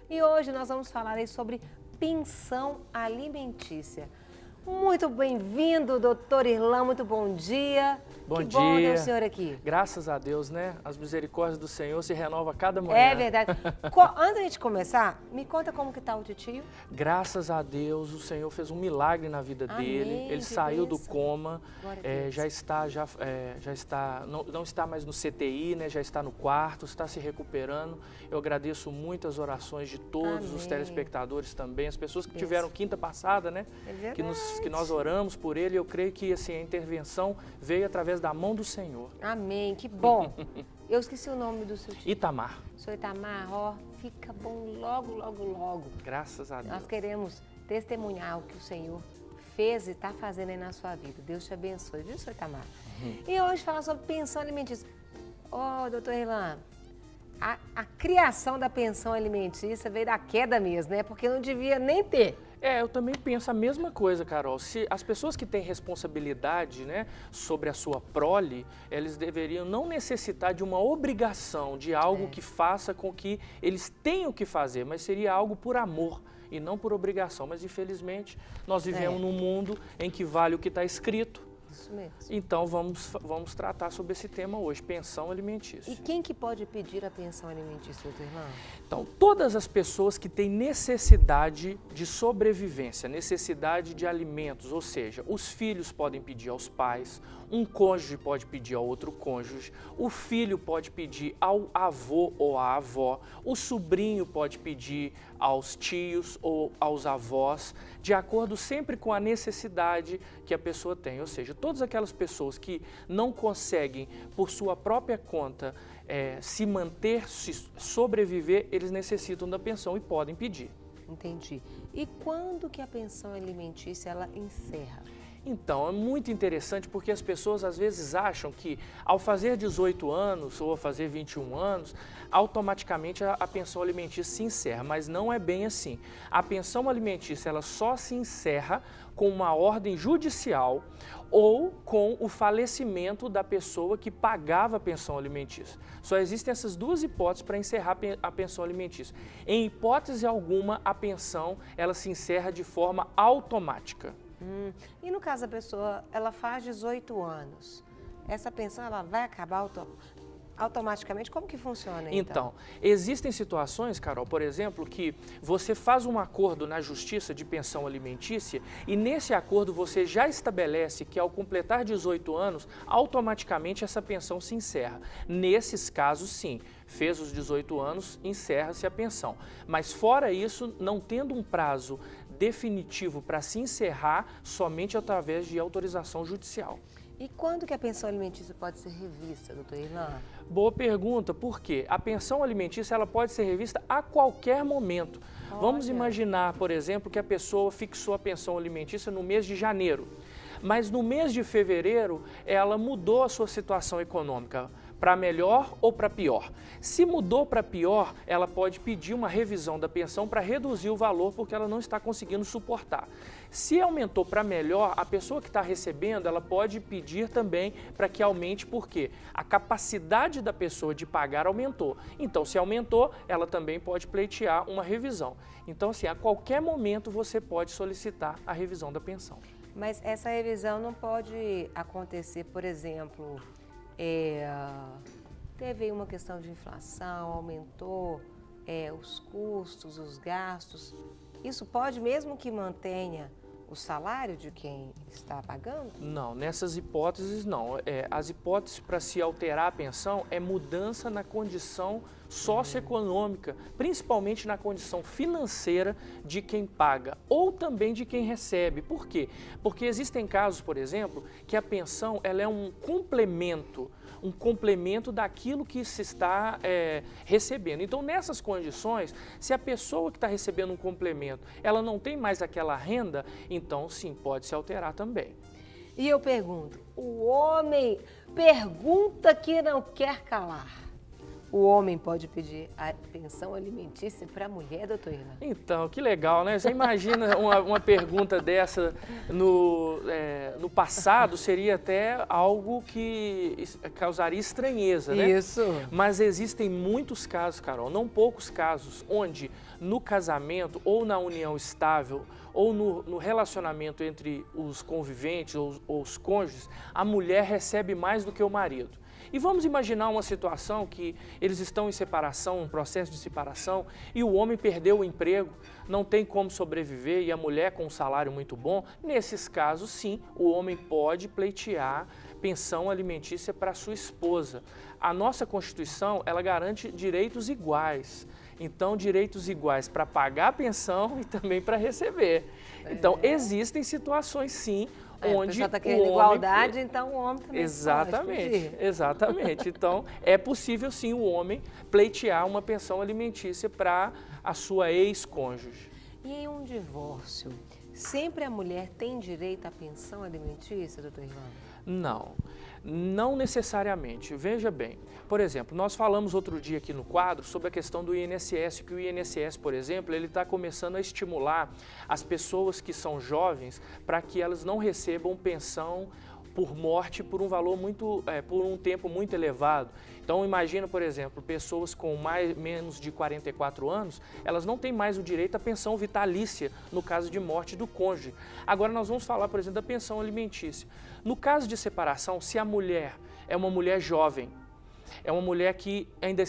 E hoje nós vamos falar aí sobre pensão alimentícia. Muito bem-vindo, doutor Irlan, muito bom dia. Bom que dia. bom ter o senhor aqui. Graças a Deus, né? As misericórdias do Senhor se renovam a cada manhã. É verdade. Antes da gente começar, me conta como que tá o titio. Graças a Deus, o Senhor fez um milagre na vida Amém, dele. Ele que saiu do bênção. coma, Glória a Deus. já está, não está mais no CTI, né? Já está no quarto, está se recuperando. Eu agradeço muito as orações de todos os Amém. telespectadores também, as pessoas que Bênção. tiveram quinta passada, né? É verdade. Que nós oramos por ele. Eu creio que assim, a intervenção veio através da mão do Senhor. Amém, que bom. Eu esqueci o nome do seu tio. Itamar, Senhor Itamar, ó, fica bom logo, logo, logo. graças a Deus. Nós queremos testemunhar o que o Senhor fez e está fazendo aí na sua vida. Deus te abençoe, viu, senhor Itamar? E hoje falar sobre pensão alimentícia. Ó, doutor Irlan, a criação da pensão alimentícia veio da queda mesmo, né? Porque não devia nem ter. Eu também penso a mesma coisa, Carol. Se as pessoas que têm responsabilidade, né, sobre a sua prole, eles deveriam não necessitar de uma obrigação, de algo que faça com que eles tenham que fazer, mas seria algo por amor e não por obrigação. Mas infelizmente nós vivemos num mundo em que vale o que está escrito. Isso mesmo. Então vamos tratar sobre esse tema hoje, pensão alimentícia. E quem que pode pedir a pensão alimentícia, doutor Irlan? Então, todas as pessoas que têm necessidade de sobrevivência, necessidade de alimentos, ou seja, os filhos podem pedir aos pais, um cônjuge pode pedir ao outro cônjuge, o filho pode pedir ao avô ou à avó, o sobrinho pode pedir aos tios ou aos avós, de acordo sempre com a necessidade que a pessoa tem. Ou seja, todas aquelas pessoas que não conseguem, por sua própria conta, se manter, se sobreviver, eles necessitam da pensão e podem pedir. Entendi. E quando que a pensão alimentícia ela encerra? Então, é muito interessante porque as pessoas às vezes acham que ao fazer 18 anos ou ao fazer 21 anos, automaticamente a pensão alimentícia se encerra, mas não é bem assim. A pensão alimentícia ela só se encerra com uma ordem judicial ou com o falecimento da pessoa que pagava a pensão alimentícia. Só existem essas duas hipóteses para encerrar a pensão alimentícia. Em hipótese alguma, a pensão ela se encerra de forma automática. E no caso a pessoa, ela faz 18 anos, essa pensão ela vai acabar automaticamente? Como que funciona Então, existem situações, Carol, por exemplo, que você faz um acordo na justiça de pensão alimentícia e nesse acordo você já estabelece que ao completar 18 anos, automaticamente essa pensão se encerra. Nesses casos, sim, fez os 18 anos, encerra-se a pensão. Mas fora isso, não tendo um prazo definitivo para se encerrar, somente através de autorização judicial. E quando que a pensão alimentícia pode ser revista, doutor Irlan? Boa pergunta, por quê? A pensão alimentícia ela pode ser revista a qualquer momento. Vamos imaginar, por exemplo, que a pessoa fixou a pensão alimentícia no mês de janeiro, mas no mês de fevereiro ela mudou a sua situação econômica para melhor ou para pior. Se mudou para pior, ela pode pedir uma revisão da pensão para reduzir o valor porque ela não está conseguindo suportar. Se aumentou para melhor, a pessoa que está recebendo, ela pode pedir também para que aumente porque a capacidade da pessoa de pagar aumentou. Então, se aumentou, ela também pode pleitear uma revisão. Então, assim, a qualquer momento você pode solicitar a revisão da pensão. Mas essa revisão não pode acontecer, por exemplo, teve aí uma questão de inflação, aumentou os custos, os gastos. Isso pode, mesmo que mantenha o salário de quem está pagando? Não, nessas hipóteses não. As hipóteses para se alterar a pensão é mudança na condição socioeconômica, principalmente na condição financeira de quem paga ou também de quem recebe. Por quê? Porque existem casos, por exemplo, que a pensão ela é um complemento daquilo que se está recebendo. Então, nessas condições, se a pessoa que está recebendo um complemento, ela não tem mais aquela renda, então sim, pode se alterar também. E eu pergunto, o homem pergunta que não quer calar. o homem pode pedir a pensão alimentícia para a mulher, doutor Irlan? Então, que legal, né? Você imagina uma pergunta dessa no passado, seria até algo que causaria estranheza, né? Isso. Mas existem muitos casos, Carol, não poucos casos, onde no casamento ou na união estável ou no relacionamento entre os conviventes ou os cônjuges, a mulher recebe mais do que o marido. E vamos imaginar uma situação que eles estão em separação, um processo de separação, e o homem perdeu o emprego, não tem como sobreviver, e a mulher com um salário muito bom. Nesses casos, sim, o homem pode pleitear pensão alimentícia para sua esposa. A nossa Constituição, ela garante direitos iguais. Então, direitos iguais para pagar a pensão e também para receber. Então, existem situações, sim, onde pessoal está querendo igualdade, então o homem também exatamente, pode pedir. exatamente. Então, é possível sim o homem pleitear uma pensão alimentícia para a sua ex-cônjuge. E em um divórcio, sempre a mulher tem direito à pensão alimentícia, doutor Irlan? Não necessariamente. Veja bem, por exemplo, nós falamos outro dia aqui no quadro sobre a questão do INSS, que o INSS, por exemplo, ele está começando a estimular as pessoas que são jovens para que elas não recebam pensão por morte por um valor por um tempo muito elevado. Então imagina, por exemplo, pessoas com menos de 44 anos, elas não têm mais o direito à pensão vitalícia no caso de morte do cônjuge. Agora nós vamos falar, por exemplo, da pensão alimentícia. No caso de separação, se a mulher é uma mulher jovem, é uma mulher que ainda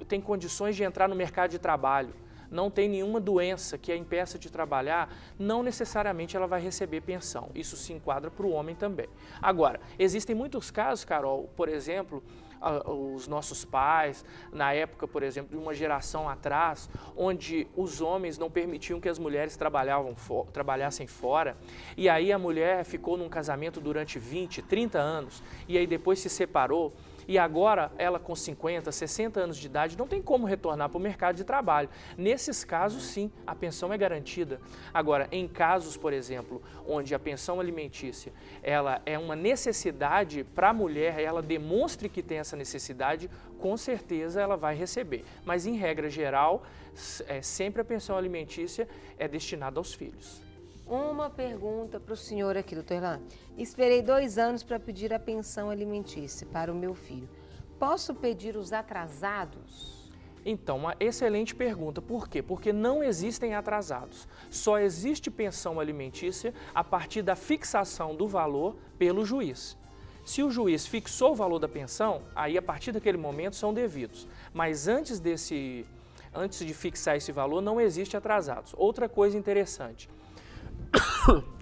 tem condições de entrar no mercado de trabalho, não tem nenhuma doença que a impeça de trabalhar, não necessariamente ela vai receber pensão. Isso se enquadra para o homem também. Agora, existem muitos casos, Carol, por exemplo, os nossos pais, na época, por exemplo, de uma geração atrás, onde os homens não permitiam que as mulheres trabalhassem fora, e aí a mulher ficou num casamento durante 20, 30 anos, e aí depois se separou, e agora ela com 50, 60 anos de idade não tem como retornar para o mercado de trabalho. Nesses casos, sim, a pensão é garantida. Agora, em casos, por exemplo, onde a pensão alimentícia ela é uma necessidade para a mulher, ela demonstre que tem essa necessidade, com certeza ela vai receber. Mas, em regra geral, sempre a pensão alimentícia é destinada aos filhos. Uma pergunta para o senhor aqui, doutor Irlan. Esperei 2 anos para pedir a pensão alimentícia para o meu filho. Posso pedir os atrasados? Então, uma excelente pergunta. Por quê? Porque não existem atrasados. Só existe pensão alimentícia a partir da fixação do valor pelo juiz. Se o juiz fixou o valor da pensão, aí a partir daquele momento são devidos. Mas antes de fixar esse valor, não existe atrasados. Outra coisa interessante.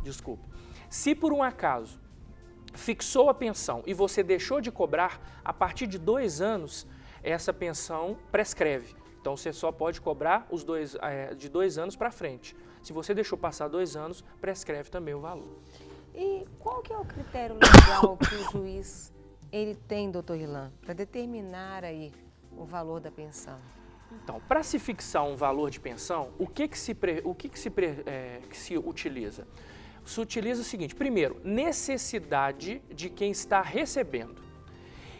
Desculpa. Se por um acaso fixou a pensão e você deixou de cobrar, a partir de 2 anos, essa pensão prescreve. Então você só pode cobrar de 2 anos para frente. Se você deixou passar 2 anos, prescreve também o valor. E qual que é o critério legal que o juiz tem, doutor Irlan, para determinar aí o valor da pensão? Então, para se fixar um valor de pensão, o que se utiliza? Se utiliza o seguinte: primeiro, necessidade de quem está recebendo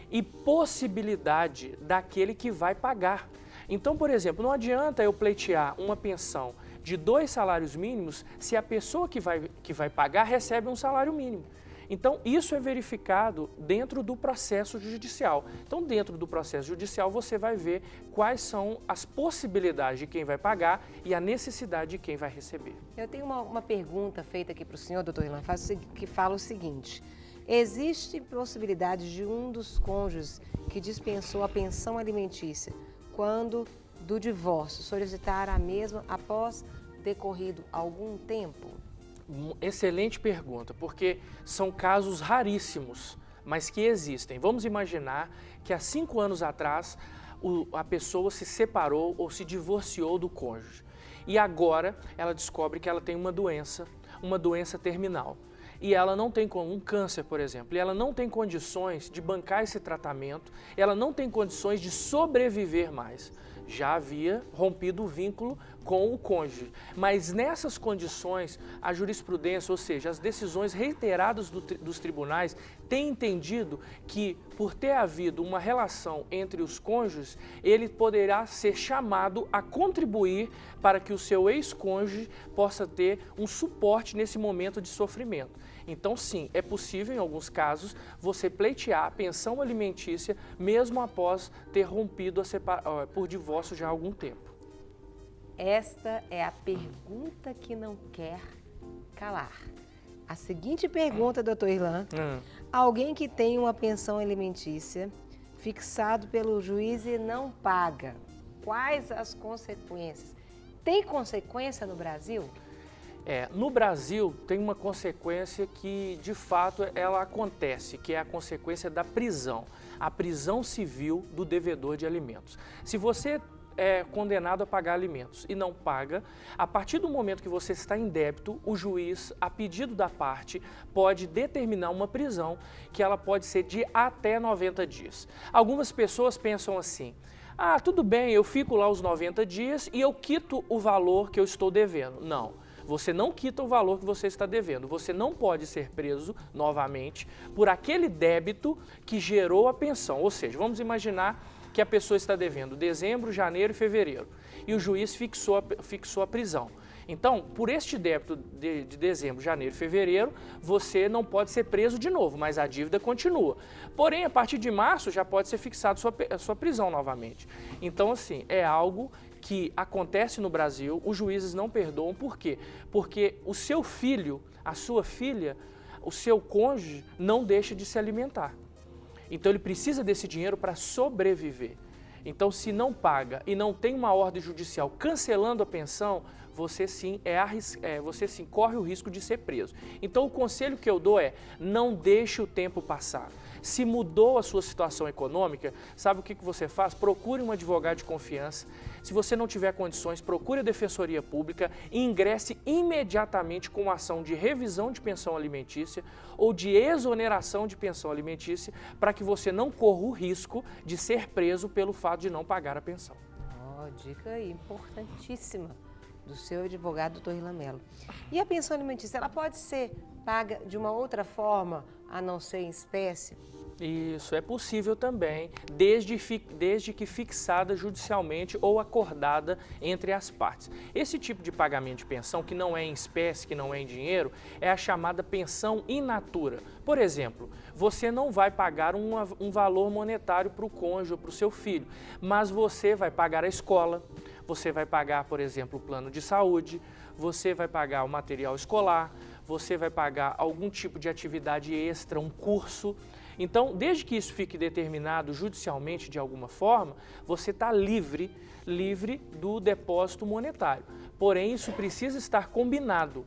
e possibilidade daquele que vai pagar. Então, por exemplo, não adianta eu pleitear uma pensão de 2 salários mínimos se a pessoa que vai pagar recebe um salário mínimo. Então, isso é verificado dentro do processo judicial. Então, dentro do processo judicial, você vai ver quais são as possibilidades de quem vai pagar e a necessidade de quem vai receber. Eu tenho uma pergunta feita aqui para o senhor, doutor Irlan, que fala o seguinte: existe possibilidade de um dos cônjuges que dispensou a pensão alimentícia quando do divórcio solicitar a mesma após decorrido algum tempo? Excelente pergunta, porque são casos raríssimos, mas que existem. Vamos imaginar que há 5 anos atrás a pessoa se separou ou se divorciou do cônjuge. E agora ela descobre que ela tem uma doença terminal. E ela não tem um câncer, por exemplo, e ela não tem condições de bancar esse tratamento, ela não tem condições de sobreviver mais. já havia rompido o vínculo com o cônjuge. Mas nessas condições, a jurisprudência, ou seja, as decisões reiteradas dos tribunais, têm entendido que, por ter havido uma relação entre os cônjuges, ele poderá ser chamado a contribuir para que o seu ex-cônjuge possa ter um suporte nesse momento de sofrimento. Então, sim, é possível, em alguns casos, você pleitear a pensão alimentícia mesmo após ter rompido por divórcio já há algum tempo. Esta é a pergunta que não quer calar. A seguinte pergunta, doutor Irlan. Alguém que tem uma pensão alimentícia fixado pelo juiz e não paga, quais as consequências? Tem consequência no Brasil? No Brasil tem uma consequência que, de fato, ela acontece, que é a consequência da prisão, a prisão civil do devedor de alimentos. Se você é condenado a pagar alimentos e não paga, a partir do momento que você está em débito, o juiz, a pedido da parte, pode determinar uma prisão que ela pode ser de até 90 dias. Algumas pessoas pensam assim: ah, tudo bem, eu fico lá os 90 dias e eu quito o valor que eu estou devendo. Não. Você não quita o valor que você está devendo. Você não pode ser preso novamente por aquele débito que gerou a pensão. Ou seja, vamos imaginar que a pessoa está devendo dezembro, janeiro e fevereiro e o juiz fixou a prisão. Então, por este débito de dezembro, janeiro e fevereiro, você não pode ser preso de novo, mas a dívida continua. Porém, a partir de março já pode ser fixada sua prisão novamente. Então, assim, é algo que acontece no Brasil, os juízes não perdoam. Por quê? Porque o seu filho, a sua filha, o seu cônjuge não deixa de se alimentar. Então ele precisa desse dinheiro para sobreviver. Então, se não paga e não tem uma ordem judicial cancelando a pensão, você sim corre o risco de ser preso. Então, o conselho que eu dou é: não deixe o tempo passar. Se mudou a sua situação econômica, sabe o que você faz? Procure um advogado de confiança. Se você não tiver condições, procure a Defensoria Pública e ingresse imediatamente com uma ação de revisão de pensão alimentícia ou de exoneração de pensão alimentícia, para que você não corra o risco de ser preso pelo fato de não pagar a pensão. Dica aí, importantíssima do seu advogado, doutor Irlan Mello. E a pensão alimentícia, ela pode ser paga de uma outra forma, a não ser em espécie? Isso, é possível também, desde que fixada judicialmente ou acordada entre as partes. Esse tipo de pagamento de pensão, que não é em espécie, que não é em dinheiro, é a chamada pensão in natura. Por exemplo, você não vai pagar um valor monetário para o cônjuge ou para o seu filho, mas você vai pagar a escola, você vai pagar, por exemplo, o plano de saúde, você vai pagar o material escolar, você vai pagar algum tipo de atividade extra, um curso. Então, desde que isso fique determinado judicialmente de alguma forma, você está livre do depósito monetário. Porém, isso precisa estar combinado,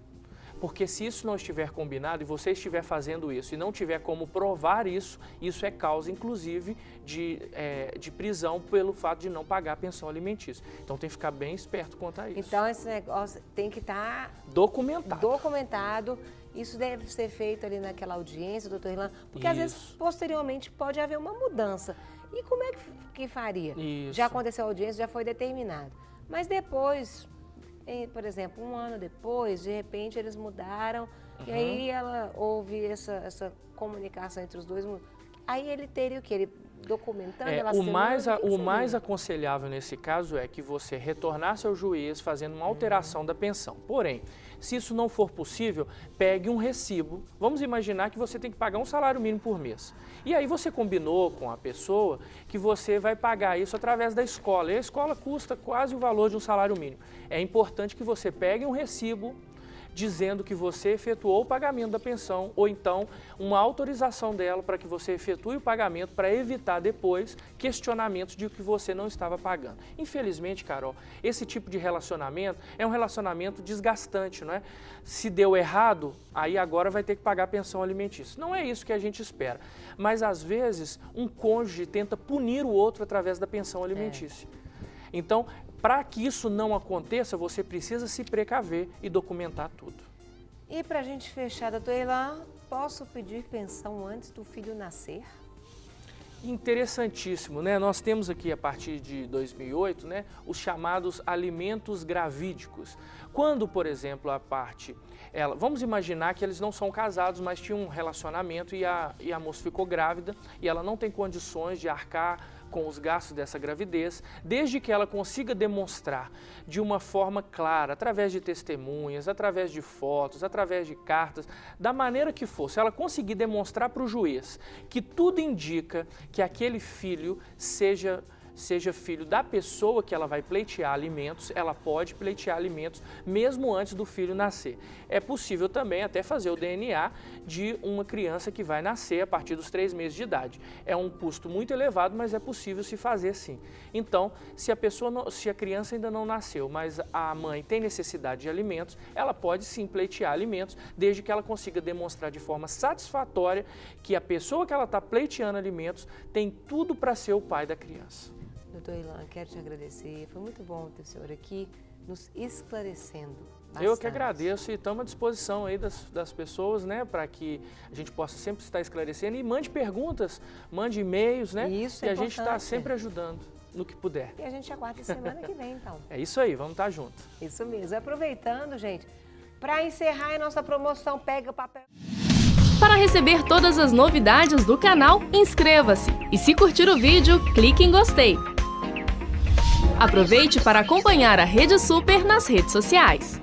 porque se isso não estiver combinado e você estiver fazendo isso e não tiver como provar isso, isso é causa, inclusive, de prisão pelo fato de não pagar a pensão alimentícia. Então, tem que ficar bem esperto quanto a isso. Então, esse negócio tem que estar documentado. Isso deve ser feito ali naquela audiência, doutor Irlan, porque às vezes, posteriormente, pode haver uma mudança. E como é que faria? Isso. Já aconteceu a audiência, já foi determinado. Mas depois, por exemplo, um ano depois, de repente eles mudaram, e aí houve essa comunicação entre os dois. Aí ele teria o quê? Ele documentando, o mais aconselhável nesse caso é que você retornasse ao juiz fazendo uma alteração da pensão. Porém, se isso não for possível, pegue um recibo. Vamos imaginar que você tem que pagar um salário mínimo por mês. E aí você combinou com a pessoa que você vai pagar isso através da escola. E a escola custa quase o valor de um salário mínimo. É importante que você pegue um recibo dizendo que você efetuou o pagamento da pensão, ou então uma autorização dela para que você efetue o pagamento, para evitar depois questionamentos de que você não estava pagando. Infelizmente, Carol, esse tipo de relacionamento é um relacionamento desgastante, não é? Se deu errado, aí agora vai ter que pagar a pensão alimentícia. Não é isso que a gente espera. Mas, às vezes, um cônjuge tenta punir o outro através da pensão alimentícia. Então, para que isso não aconteça, você precisa se precaver e documentar tudo. E para a gente fechar, doutor Irlan, posso pedir pensão antes do filho nascer? Interessantíssimo, né? Nós temos aqui, a partir de 2008, né, os chamados alimentos gravídicos. Quando, por exemplo, vamos imaginar que eles não são casados, mas tinham um relacionamento e a moça ficou grávida e ela não tem condições de arcar com os gastos dessa gravidez, desde que ela consiga demonstrar de uma forma clara, através de testemunhas, através de fotos, através de cartas, da maneira que for, se ela conseguir demonstrar para o juiz que tudo indica que aquele filho seja filho da pessoa que ela vai pleitear alimentos, ela pode pleitear alimentos mesmo antes do filho nascer. É possível também até fazer o DNA de uma criança que vai nascer a partir dos 3 meses de idade. É um custo muito elevado, mas é possível se fazer sim. Então, se a criança ainda não nasceu, mas a mãe tem necessidade de alimentos, ela pode sim pleitear alimentos, desde que ela consiga demonstrar de forma satisfatória que a pessoa que ela está pleiteando alimentos tem tudo para ser o pai da criança. Doutor Irlan, quero te agradecer. Foi muito bom ter o senhor aqui nos esclarecendo bastante. Eu que agradeço e estamos à disposição aí das pessoas, né, para que a gente possa sempre estar esclarecendo e mande perguntas, mande e-mails, né? Isso e é a gente está importante. sempre ajudando no que puder. E a gente aguarda semana que vem, então. É isso aí, vamos estar juntos. Isso mesmo. Aproveitando, gente, para encerrar a nossa promoção, pega o papel. Para receber todas as novidades do canal, inscreva-se e se curtir o vídeo, clique em gostei. Aproveite para acompanhar a Rede Super nas redes sociais.